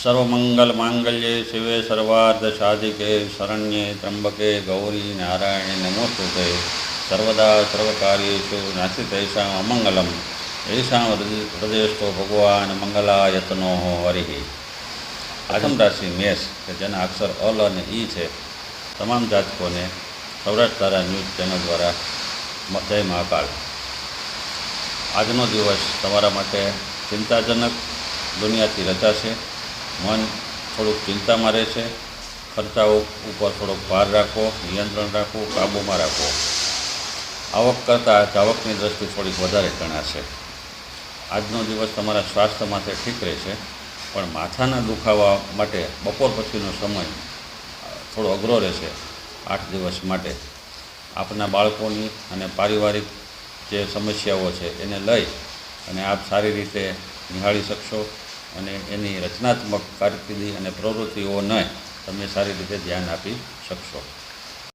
સર્વમંગલ માંગલ્યે શિવે સર્વાર્થ સાધિકે શરણ્યે ત્રંબકે ગૌરી નારાયણે નમોસ્તુતે સર્વદા સર્વકાર્યેષુ નાસ્તિ તેષાં અમંગલમ એષાં હૃદયસ્થો ભગવાન મંગલાયતનો હરિ। પ્રથમ રાશિ મેષ કે જેના અક્ષર અલ અને ઈ છે। તમામ જાતકોને સૌરાષ્ટ્ર તારા ન્યૂઝ ચેનલ દ્વારા જય મહાકાળ। આજનો દિવસ તમારા માટે ચિંતાજનક દુનિયાથી રચાશે। મન થોડુંક ચિંતામાં રહેશે। ખર્ચાઓ ઉપર થોડોક ભાર રાખવો, નિયંત્રણ રાખવું, કાબૂમાં રાખવો। આવક કરતાં જાવકની દૃષ્ટિ થોડીક વધારે ગણાશે। આજનો દિવસ તમારા સ્વાસ્થ્ય માટે ઠીક રહેશે, પણ માથાના દુખાવા માટે બપોર પછીનો સમય થોડો અઘરો રહેશે। 8 દિવસ માટે આપના બાળકોની અને પારિવારિક જે સમસ્યાઓ છે એને લઈ અને આપ સારી રીતે નિહાળી શકશો અને એની રચનાત્મક કારકિર્દી અને પ્રવૃત્તિઓને તમે સારી રીતે ધ્યાન આપી શકશો।